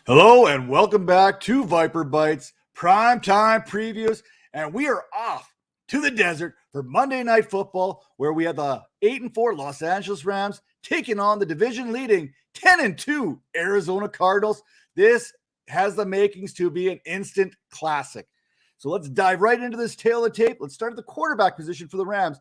Hello and welcome back to Viper Bites primetime previews, and we are off to the desert for Monday Night Football, where we have the 8-4 Los Angeles Rams taking on the division-leading 10-2 Arizona Cardinals. This has the makings to be an instant classic. So let's dive right into this tale of the tape. Let's start at the quarterback position for the Rams,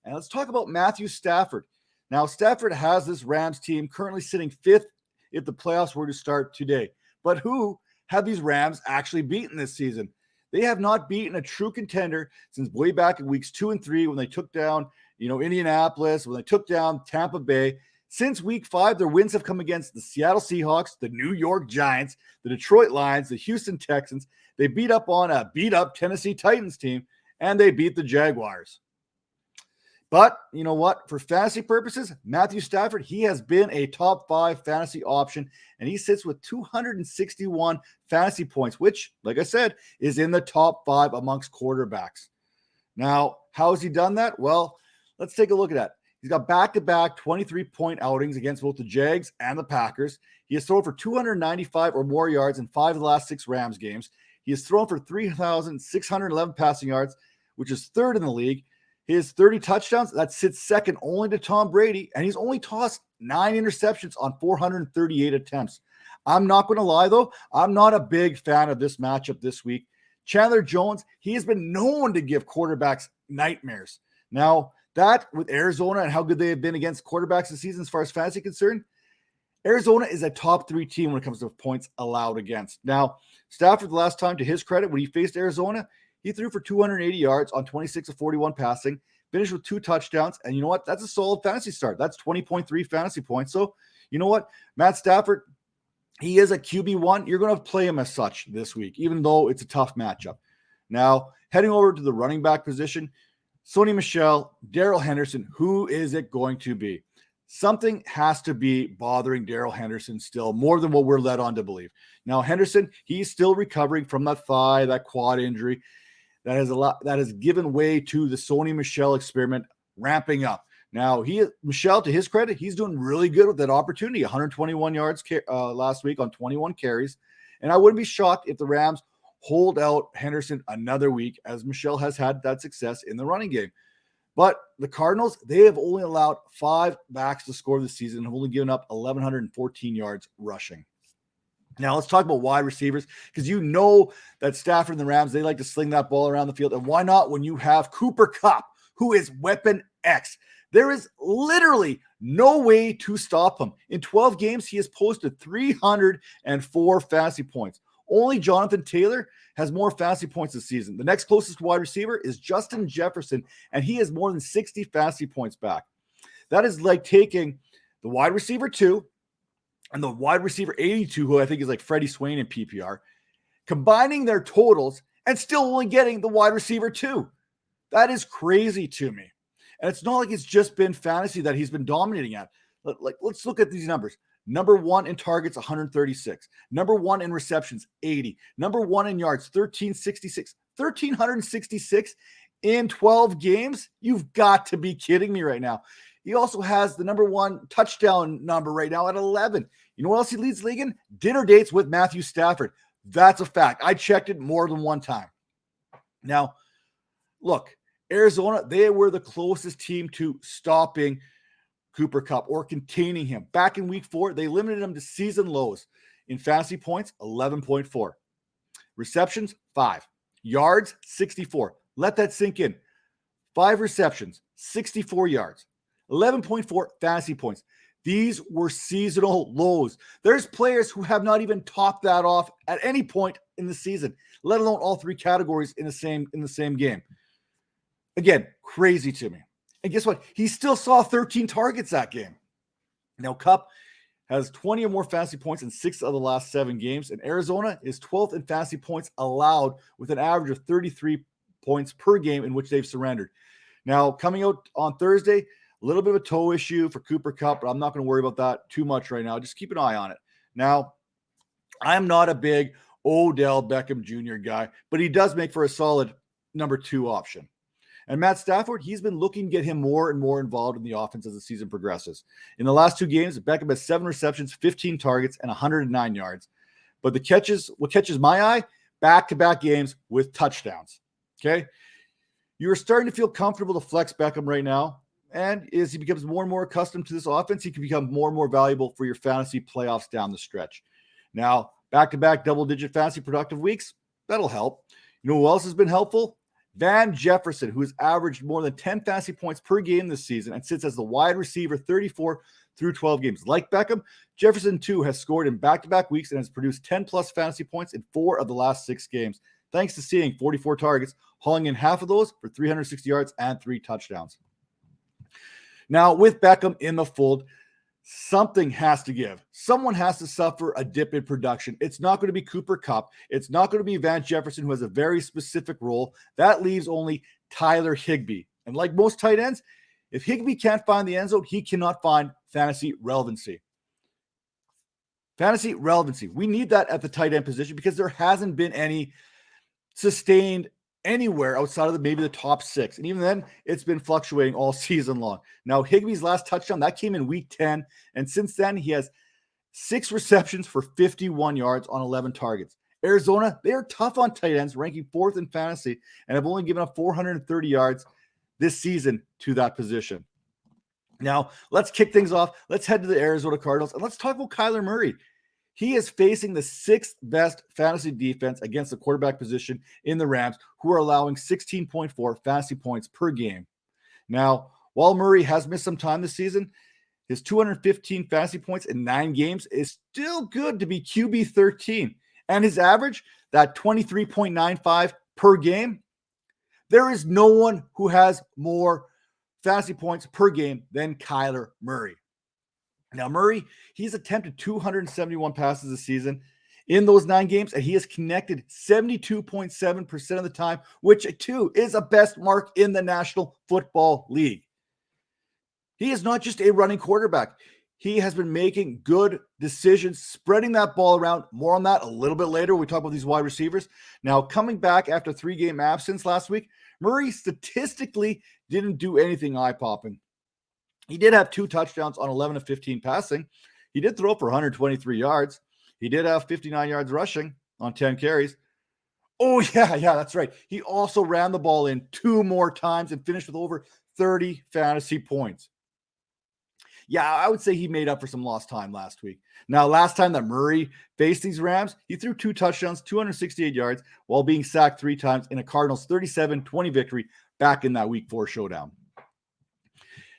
and let's talk about Matthew Stafford. Now, Stafford has this Rams team currently sitting fifth if the playoffs were to start today. But who have these Rams actually beaten this season? They have not beaten a true contender since way back in weeks 2 and 3 when they took down, Indianapolis, when they took down Tampa Bay. Since week 5, their wins have come against the Seattle Seahawks, the New York Giants, the Detroit Lions, the Houston Texans. They beat up on a beat-up Tennessee Titans team, and they beat the Jaguars. But you know what? For fantasy purposes, Matthew Stafford, he has been a top 5 fantasy option, and he sits with 261 fantasy points, which, like I said, is in the top 5 amongst quarterbacks. Now, how has he done that? Well, let's take a look at that. He's got back-to-back 23-point outings against both the Jags and the Packers. He has thrown for 295 or more yards in 5 of the last 6 Rams games. He has thrown for 3,611 passing yards, which is third in the league. His 30 touchdowns, that sits second only to Tom Brady, and he's only tossed 9 interceptions on 438 attempts. I'm not going to lie, though. I'm not a big fan of this matchup this week. Chandler Jones, he has been known to give quarterbacks nightmares. Now, that with Arizona and how good they have been against quarterbacks this season as far as fantasy concerned, Arizona is a top 3 team when it comes to points allowed against. Now, Stafford, the last time, to his credit, when he faced Arizona, he threw for 280 yards on 26 of 41 passing, finished with 2 touchdowns. And you know what? That's a solid fantasy start. That's 20.3 fantasy points. So, you know what? Matt Stafford, he is a QB1. You're going to play him as such this week, even though it's a tough matchup. Now, heading over to the running back position, Sony Michel, Darrell Henderson, who is it going to be? Something has to be bothering Darrell Henderson still more than what we're led on to believe. Now, Henderson, he's still recovering from that thigh, that quad injury. That has given way to the Sony Michel experiment ramping up. Now, Michel, to his credit, he's doing really good with that opportunity. 121 yards last week on 21 carries. And I wouldn't be shocked if the Rams hold out Henderson another week, as Michel has had that success in the running game. But the Cardinals, they have only allowed 5 backs to score this season and have only given up 1,114 yards rushing. Now, let's talk about wide receivers, because you know that Stafford and the Rams, they like to sling that ball around the field. And why not when you have Cooper Kupp, who is Weapon X? There is literally no way to stop him. In 12 games, he has posted 304 fantasy points. Only Jonathan Taylor has more fantasy points this season. The next closest wide receiver is Justin Jefferson, and he has more than 60 fantasy points back. That is like taking the wide receiver 2, and the wide receiver 82, who I think is like Freddie Swain in PPR, combining their totals and still only getting the wide receiver 2. That is crazy to me. And it's not like it's just been fantasy that he's been dominating at. Let's look at these numbers. Number 1 in targets, 136. Number 1 in receptions, 80. Number 1 in yards, 1366. 1,366 in 12 games? You've got to be kidding me right now. He also has the number 1 touchdown number right now at 11. You know what else he leads the league in? Dinner dates with Matthew Stafford. That's a fact. I checked it more than one time. Now, look, Arizona, they were the closest team to stopping Cooper Kupp or containing him. Back in week 4, they limited him to season lows. In fantasy points, 11.4. Receptions, 5. Yards, 64. Let that sink in. 5 receptions, 64 yards. 11.4 fantasy points. These were seasonal lows. There's players who have not even topped that off at any point in the season, let alone all 3 categories in the same game. Again, crazy to me. And guess what? He still saw 13 targets that game. Now, Kupp has 20 or more fantasy points in 6 of the last 7 games, and Arizona is 12th in fantasy points allowed with an average of 33 points per game in which they've surrendered. Now, coming out on Thursday, a little bit of a toe issue for Cooper Kupp, but I'm not going to worry about that too much right now. Just keep an eye on it. Now, I'm not a big Odell Beckham Jr. guy, but he does make for a solid number 2 option. And Matt Stafford, he's been looking to get him more and more involved in the offense as the season progresses. In the last 2 games, Beckham has 7 receptions, 15 targets, and 109 yards. But what catches my eye, back-to-back games with touchdowns. Okay. You're starting to feel comfortable to flex Beckham right now. And as he becomes more and more accustomed to this offense, he can become more and more valuable for your fantasy playoffs down the stretch. Now, back-to-back double-digit fantasy productive weeks, that'll help. You know who else has been helpful? Van Jefferson, who has averaged more than 10 fantasy points per game this season and sits as the wide receiver 34 through 12 games. Like Beckham, Jefferson too has scored in back-to-back weeks and has produced 10-plus fantasy points in 4 of the last 6 games, thanks to seeing 44 targets, hauling in half of those for 360 yards and 3 touchdowns. Now, with Beckham in the fold, something has to give. Someone has to suffer a dip in production. It's not going to be Cooper Kupp. It's not going to be Van Jefferson, who has a very specific role. That leaves only Tyler Higbee. And like most tight ends, if Higbee can't find the end zone, he cannot find fantasy relevancy. Fantasy relevancy. We need that at the tight end position because there hasn't been any sustained anywhere outside of maybe the top 6. And even then, it's been fluctuating all season long. Now, Higbee's last touchdown, that came in week 10. And since then, he has 6 receptions for 51 yards on 11 targets. Arizona, they are tough on tight ends, ranking 4th in fantasy, and have only given up 430 yards this season to that position. Now, let's kick things off. Let's head to the Arizona Cardinals, and let's talk about Kyler Murray. He is facing the 6th best fantasy defense against the quarterback position in the Rams, who are allowing 16.4 fantasy points per game. Now, while Murray has missed some time this season, his 215 fantasy points in 9 games is still good to be QB 13. And his average, that 23.95 per game, there is no one who has more fantasy points per game than Kyler Murray. Now, Murray, he's attempted 271 passes this season in those 9 games, and he has connected 72.7% of the time, which, too, is a best mark in the National Football League. He is not just a running quarterback. He has been making good decisions, spreading that ball around. More on that a little bit later when we talk about these wide receivers. Now, coming back after 3-game absence last week, Murray statistically didn't do anything eye-popping. He did have 2 touchdowns on 11 of 15 passing. He did throw for 123 yards. He did have 59 yards rushing on 10 carries. Oh, yeah, that's right. He also ran the ball in 2 more times and finished with over 30 fantasy points. Yeah, I would say he made up for some lost time last week. Now, last time that Murray faced these Rams, he threw 2 touchdowns, 268 yards, while being sacked 3 times in a Cardinals 37-20 victory back in that Week 4 showdown.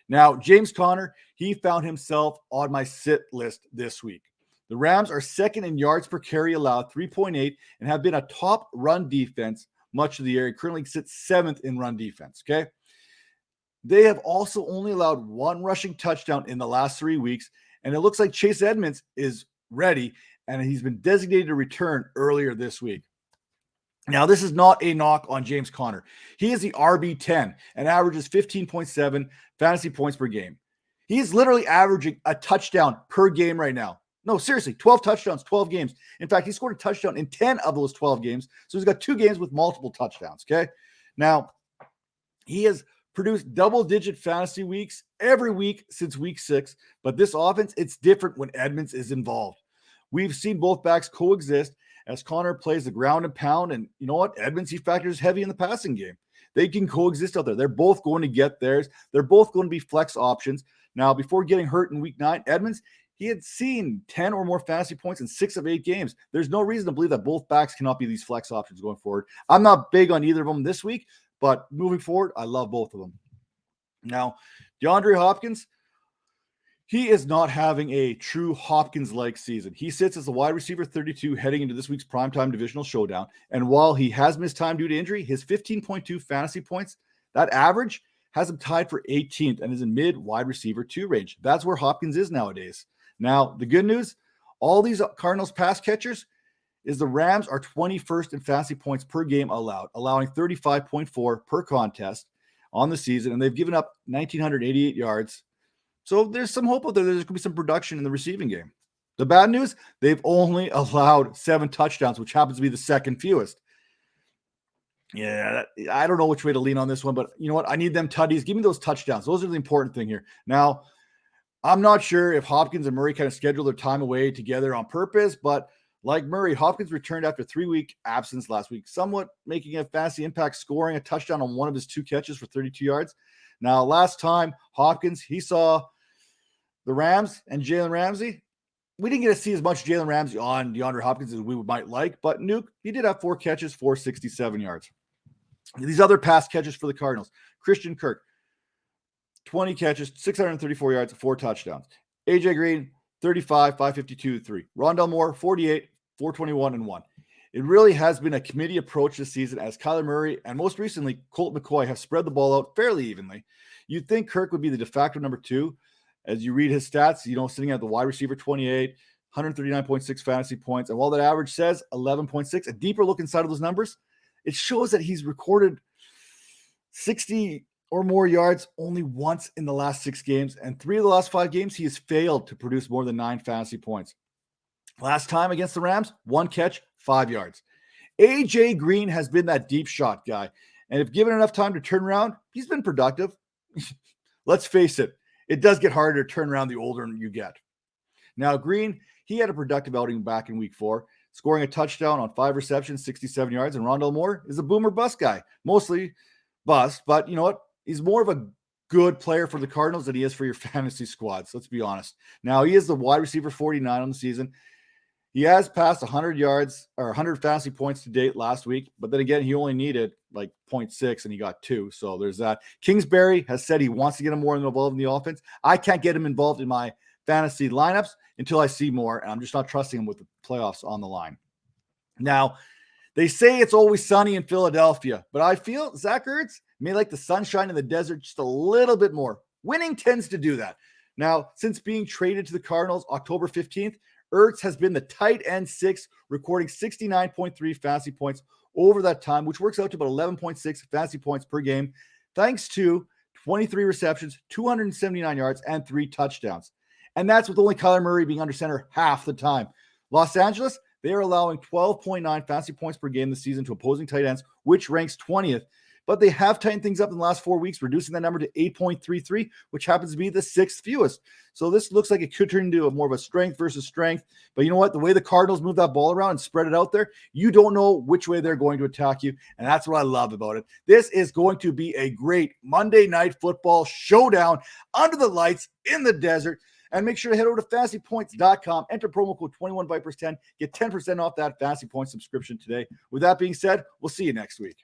Now, James Conner, he found himself on my sit list this week. The Rams are 2nd in yards per carry allowed, 3.8, and have been a top run defense much of the year. He currently sits 7th in run defense, okay? They have also only allowed 1 rushing touchdown in the last 3 weeks, and it looks like Chase Edmonds is ready, and he's been designated to return earlier this week. Now, this is not a knock on James Conner. He is the RB10 and averages 15.7 fantasy points per game. He is literally averaging a touchdown per game right now. No, seriously, 12 touchdowns, 12 games. In fact, he scored a touchdown in 10 of those 12 games. So he's got 2 games with multiple touchdowns, okay? Now, he has produced double-digit fantasy weeks every week since week 6, but this offense, it's different when Edmonds is involved. We've seen both backs coexist as Conner plays the ground and pound, and you know what? Edmonds, he factors heavy in the passing game. They can coexist out there. They're both going to get theirs. They're both going to be flex options. Now, before getting hurt in week 9, Edmonds, he had seen 10 or more fantasy points in 6 of 8 games. There's no reason to believe that both backs cannot be these flex options going forward. I'm not big on either of them this week, but moving forward, I love both of them. Now, DeAndre Hopkins, he is not having a true Hopkins-like season. He sits as the wide receiver 32 heading into this week's primetime divisional showdown. And while he has missed time due to injury, his 15.2 fantasy points, that average has him tied for 18th and is in mid wide receiver 2 range. That's where Hopkins is nowadays. Now, the good news, all these Cardinals pass catchers is the Rams are 21st in fantasy points per game allowed, allowing 35.4 per contest on the season. And they've given up 1,988 yards. So there's some hope out there. There's going to be some production in the receiving game. The bad news, they've only allowed 7 touchdowns, which happens to be the second fewest. Yeah, I don't know which way to lean on this one, but you know what? I need them tutties. Give me those touchdowns. Those are the important thing here. Now, I'm not sure if Hopkins and Murray kind of schedule their time away together on purpose, but Like Murray, Hopkins returned after 3-week absence last week, somewhat making a fantasy impact, scoring a touchdown on one of his 2 catches for 32 yards. Now, last time Hopkins, he saw the Rams and Jalen Ramsey. We didn't get to see as much Jalen Ramsey on DeAndre Hopkins as we might like, but Nuke, he did have 4 catches for 67 yards. These other pass catches for the Cardinals. Christian Kirk, 20 catches, 634 yards, 4 touchdowns. AJ Green, 35, 552, 3. Rondell Moore, 48, 421, and 1. It really has been a committee approach this season as Kyler Murray and most recently Colt McCoy have spread the ball out fairly evenly. You'd think Kirk would be the de facto number 2. As you read his stats, sitting at the wide receiver 28, 139.6 fantasy points. And while that average says 11.6, a deeper look inside of those numbers, it shows that he's recorded 60 or more yards only once in the last 6 games. And 3 of the last 5 games, he has failed to produce more than 9 fantasy points. Last time against the Rams, 1 catch, 5 yards. AJ Green has been that deep shot guy. And if given enough time to turn around, he's been productive. Let's face it. It does get harder to turn around the older you get. Now, Green, he had a productive outing back in week 4, scoring a touchdown on 5 receptions, 67 yards. And Rondell Moore is a boomer bust guy. Mostly bust, but you know what? He's more of a good player for the Cardinals than he is for your fantasy squads. Let's be honest. Now, he is the wide receiver 49 on the season. He has passed 100 yards or 100 fantasy points to date last week, but then again, he only needed like 0.6 and he got 2. So there's that. Kingsbury has said he wants to get him more involved in the offense. I can't get him involved in my fantasy lineups until I see more, and I'm just not trusting him with the playoffs on the line. Now, they say it's always sunny in Philadelphia, but I feel Zach Ertz may like the sunshine in the desert just a little bit more. Winning tends to do that. Now, since being traded to the Cardinals October 15th, Ertz has been the tight end 6, recording 69.3 fantasy points over that time, which works out to about 11.6 fantasy points per game, thanks to 23 receptions, 279 yards, and 3 touchdowns. And that's with only Kyler Murray being under center half the time. Los Angeles, they are allowing 12.9 fantasy points per game this season to opposing tight ends, which ranks 20th. But they have tightened things up in the last 4 weeks, reducing that number to 8.33, which happens to be the 6th fewest. So this looks like it could turn into more of a strength versus strength. But you know what? The way the Cardinals move that ball around and spread it out there, you don't know which way they're going to attack you. And that's what I love about it. This is going to be a great Monday Night Football showdown under the lights in the desert. And make sure to head over to fantasypoints.com, enter promo code 21Vipers10, get 10% off that Fantasy Points subscription today. With that being said, we'll see you next week.